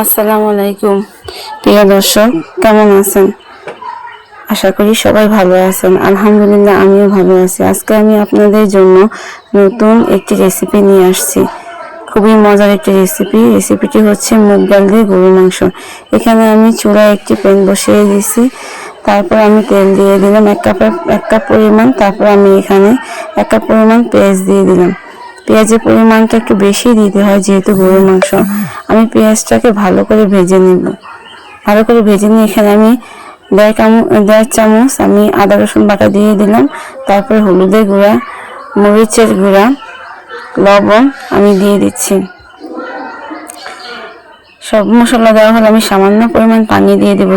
আসসালামু আলাইকুম প্রিয় দর্শক, কেমন আছেন? আশা করি সবাই ভালো আছেন। আলহামদুলিল্লাহ, আমিও ভালো আছি। আজকে আমি আপনাদের জন্য নতুন একটি রেসিপি নিয়ে আসছি। খুবই মজার একটি রেসিপিটি হচ্ছে মুগ ডাল দিয়ে গরুর মাংস। এখানে আমি চুলায় একটি প্যান বসিয়ে দিয়েছি। তারপর আমি তেল দিয়ে দিলাম এক কাপ পরিমাণ। তারপর আমি এখানে 1 কাপ পরিমাণ পেঁয়াজ দিয়ে দিলাম। পেঁয়াজের পরিমাণটা একটু বেশি দিতে হয়, যেহেতু গরুর মাংস। আমি পেঁয়াজটাকে ভালো করে ভেজে নিয়ে এখানে আমি 1.5 চামচ আমি আদা রসুন বাটা দিয়ে দিলাম। তারপর হলুদের গুঁড়া, মরিচের গুঁড়া, লবণ আমি দিয়ে দিচ্ছি। সব মশলা দেওয়া হলে আমি সামান্য পরিমাণ পানি দিয়ে দেবো,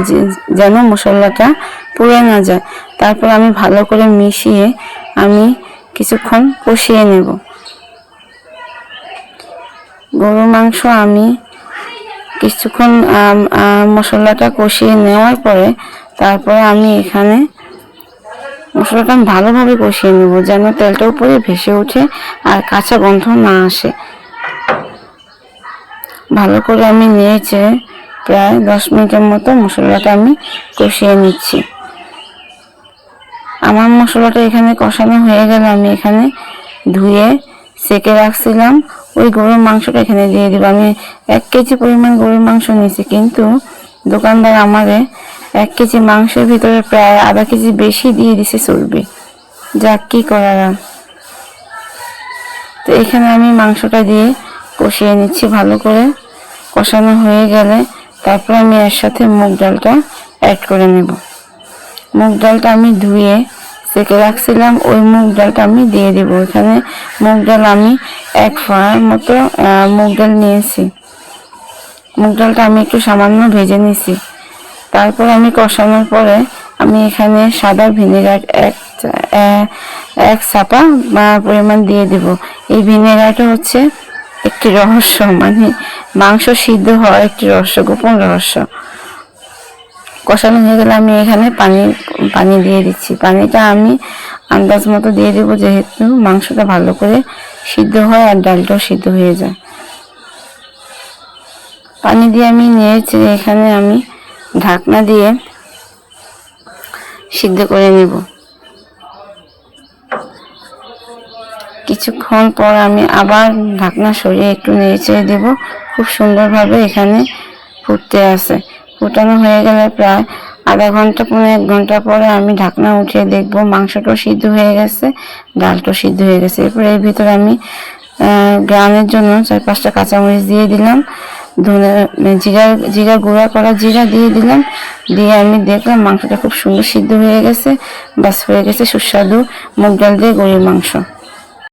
যেন মশলাটা পুড়ে না যায়। তারপর আমি ভালো করে মিশিয়ে আমি কিছুক্ষণ কষিয়ে নেব। গরুর মাংস আমি কিছুক্ষণ মশলাটা কষিয়ে নেওয়ার পরে তারপরে আমি এখানে মশলাটা ভালোভাবে কষিয়ে নেব, যেন তেলটা উপরে ভেসে ওঠে আর কাঁচা গন্ধ না আসে। ভালো করে আমি নিয়েছে প্রায় 10 মিনিটের মতো মশলাটা আমি কষিয়ে নিচ্ছি। আমার মশলাটা এখানে কষানো হয়ে গেলে আমি এখানে ধুয়ে সেকে রাখছিলাম ওই গরুর মাংসটা এখানে দিয়ে দিব। আমি 1 কেজি পরিমাণ গরুর মাংস নিয়েছি, কিন্তু দোকানদার আমাদের 1 কেজি মাংসের ভিতরে প্রায় আধা কেজি বেশি দিয়ে দিছে চর্বি। যাক, কি করার। তো এখানে আমি মাংসটা দিয়ে কষিয়ে নিচ্ছি। ভালো করে কষানো হয়ে গেলে তারপর আমি এর সাথে মুগ ডালটা অ্যাড করে নেব। মুগ ডালটা আমি ধুয়ে সেকে রাখছিলাম, ওই মুগ ডালটা আমি দিয়ে দেবো। এখানে মুগ ডাল আমি 1 ফাড়ার মতো মুগ ডাল নিয়েছি। মুগ ডালটা আমি একটু সামান্য ভেজে নিয়েছি। তারপর আমি কষানোর পরে আমি এখানে সাদা ভিনেগার এক ছাপা পরিমাণ দিয়ে দেব। এই ভিনেগারটা হচ্ছে একটি রহস্য, মানে মাংস সিদ্ধ হওয়ার একটি রহস্য, গোপন রহস্য। কষানো হয়ে গেলে আমি এখানে পানি দিয়ে দিচ্ছি। পানিটা আমি আন্দাজ মতো দিয়ে দেবো, যেহেতু মাংসটা ভালো করে সিদ্ধ হয় আর ডালটাও সিদ্ধ হয়ে যায়। পানি দিয়ে আমি নিয়েছি, এখানে আমি ঢাকনা দিয়ে সিদ্ধ করে নেব। কিছুক্ষণ পর আমি আবার ঢাকনা সরিয়ে একটু নেড়ে দেব। খুব সুন্দরভাবে এখানে ফুটানো হয়ে গেলে প্রায় আধা ঘন্টা 1 ঘন্টা পরে আমি ঢাকনা উঠিয়ে দেখব মাংসটাও সিদ্ধ হয়ে গেছে, ডালটাও সিদ্ধ হয়ে গেছে। এরপরে এর ভিতরে আমি গ্রানের জন্য 4-5টা কাঁচামরিচ দিয়ে দিলাম, জিরা গুঁড়া করা জিরা দিয়ে দিলাম। দিয়ে আমি দেখলাম মাংসটা খুব সুন্দর সিদ্ধ হয়ে গেছে। বাস, হয়ে গেছে সুস্বাদু মুগ ডাল দিয়ে গরুর মাংস।